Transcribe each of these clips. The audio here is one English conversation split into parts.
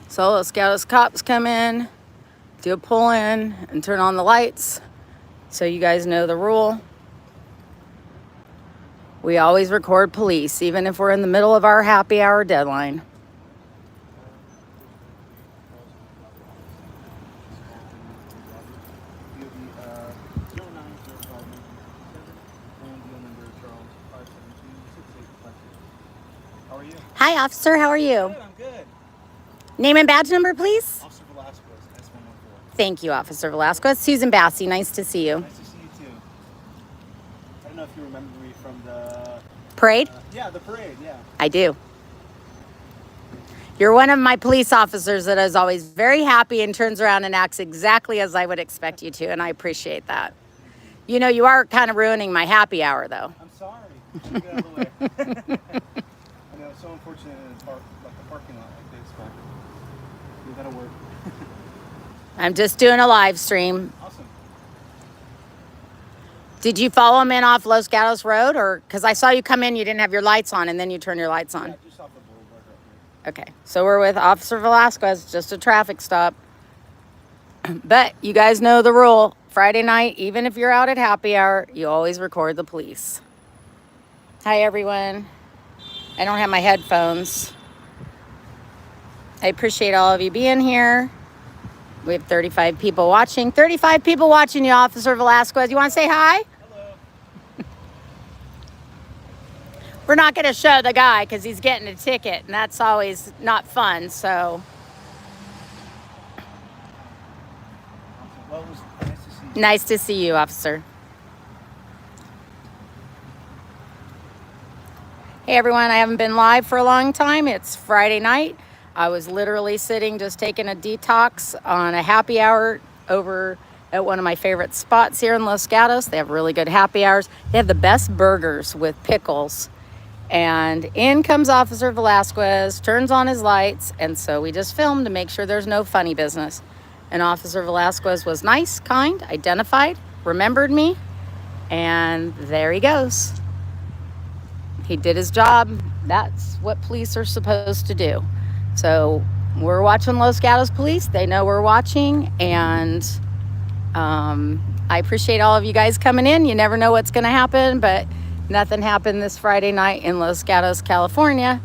So Los Gatos cops come in, do a pull in, and turn on the lights. So you guys know the rule. We always record police, even if we're in the middle of our happy hour deadline. Hi, officer. How are you? Good, I'm good. Name and badge number, please. Officer Velasquez, S114. Thank you, Officer Velasquez. Susan Bassey, nice to see you. Nice to see you too. I don't know if you remember me from the Parade? Yeah, the parade. Yeah. I do. You're one of my police officers that is always very happy and turns around and acts exactly as I would expect you to, and I appreciate that. You know, you are kind of ruining my happy hour, though. I'm sorry. Get out of the way. I know it's so unfortunate in the parking lot like this, but we gotta work. I'm just doing a live stream. Awesome. Did you follow him in off Los Gatos Road, or because I saw you come in, you didn't have your lights on, and then you turn your lights on? Yeah, just off the boulevard right here. Okay, so we're with Officer Velasquez, just a traffic stop. But you guys know the rule. Friday night, even if you're out at happy hour, you always record the police. Hi, everyone. I don't have my headphones. I appreciate all of you being here. We have 35 people watching. 35 people watching you, Officer Velasquez. You want to say hi? Hello. We're not going to show the guy because he's getting a ticket, and that's always not fun, so. Well, it was nice to see you. Nice to see you, officer. Hey, everyone. I haven't been live for a long time. It's Friday night. I was literally sitting just taking a detox on a happy hour over at one of my favorite spots here in Los Gatos. They have really good happy hours. They have the best burgers with pickles. And in comes Officer Velasquez, turns on his lights, and so we just filmed to make sure there's no funny business. And Officer Velasquez was nice, kind, identified, remembered me, and there he goes. He did his job. That's what police are supposed to do. So we're watching Los Gatos Police. They know we're watching, and I appreciate all of you guys coming in. You never know what's going to happen, but nothing happened this Friday night in Los Gatos, California.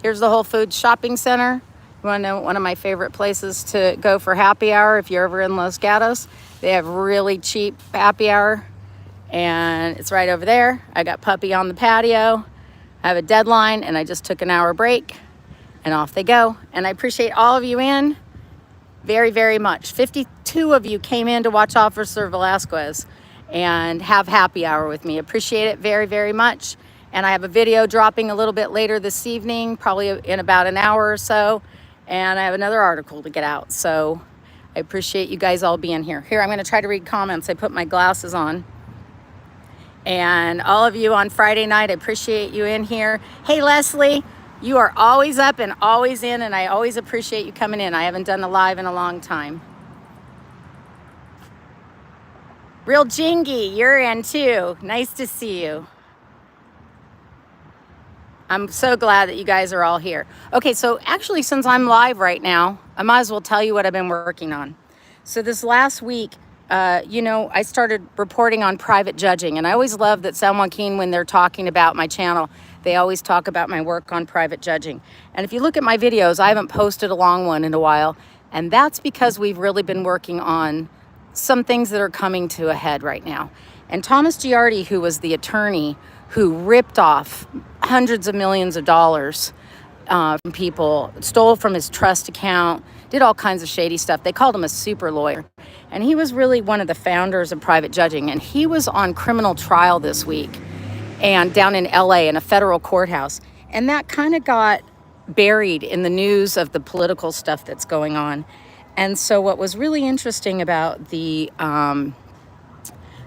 Here's the Whole Foods shopping center. You want to know one of my favorite places to go for happy hour if you're ever in Los Gatos? They have really cheap happy hour, and it's right over there. I got Puppy on the patio. I have a deadline, and I just took an hour break, and off they go. And I appreciate all of you in very, very much. 52 of you came in to watch Officer Velasquez and have happy hour with me. Appreciate it very, very much. And I have a video dropping a little bit later this evening, probably in about an hour or so. And I have another article to get out. So I appreciate you guys all being here. Here, I'm going to try to read comments. I put my glasses on. And all of you on Friday night, I appreciate you in here. Hey, Leslie, you are always up and always in, and I always appreciate you coming in. I haven't done a live in a long time. Real Jingy, you're in too. Nice to see you. I'm so glad that you guys are all here. Okay, so actually, since I'm live right now, I might as well tell you what I've been working on. So this last week, I started reporting on private judging, and I always love that San Joaquin, when they're talking about my channel, they always talk about my work on private judging. And if you look at my videos, I haven't posted a long one in a while, and that's because we've really been working on some things that are coming to a head right now. And Thomas Giardi, who was the attorney who ripped off hundreds of millions of dollars from people, stole from his trust account, did all kinds of shady stuff. They called him a super lawyer. And he was really one of the founders of private judging. And he was on criminal trial this week and down in LA in a federal courthouse. And that kind of got buried in the news of the political stuff that's going on. And so what was really interesting about the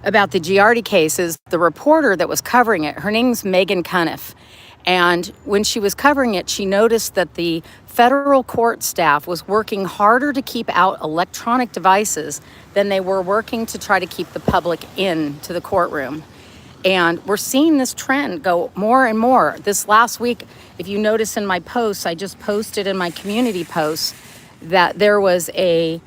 Giardi case is the reporter that was covering it, her name's Megan Cuniff. And when she was covering it, she noticed that the federal court staff was working harder to keep out electronic devices than they were working to try to keep the public in to the courtroom. And we're seeing this trend go more and more. This last week, if you notice in my posts, I just posted in my community posts that there was a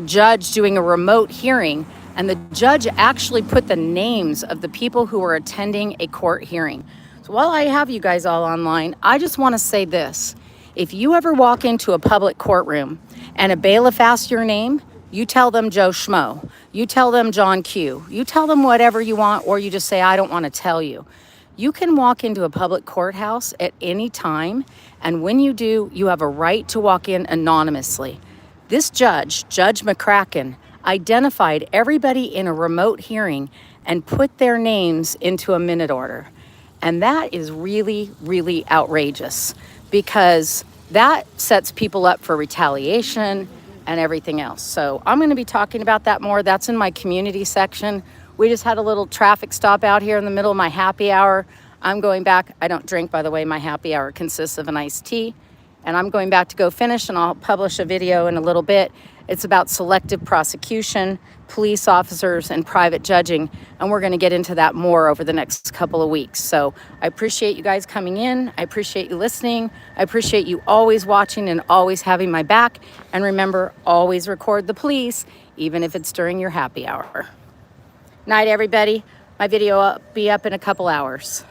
judge doing a remote hearing, and the judge actually put the names of the people who were attending a court hearing. So while I have you guys all online, I just want to say this. If you ever walk into a public courtroom and a bailiff asks your name, you tell them Joe Schmo. You tell them John Q. You tell them whatever you want, or you just say, I don't want to tell you. You can walk into a public courthouse at any time, and when you do, you have a right to walk in anonymously. This judge, Judge McCracken, identified everybody in a remote hearing and put their names into a minute order. And that is really, really outrageous, because that sets people up for retaliation and everything else. So I'm going to be talking about that more. That's in my community section. We just had a little traffic stop out here in the middle of my happy hour. I'm going back. I don't drink, by the way. My happy hour consists of an iced tea. And I'm going back to go finish, and I'll publish a video in a little bit. It's about selective prosecution, police officers, and private judging. And we're going to get into that more over the next couple of weeks. So I appreciate you guys coming in. I appreciate you listening. I appreciate you always watching and always having my back. And remember, always record the police, even if it's during your happy hour. Night, everybody. My video will be up in a couple hours.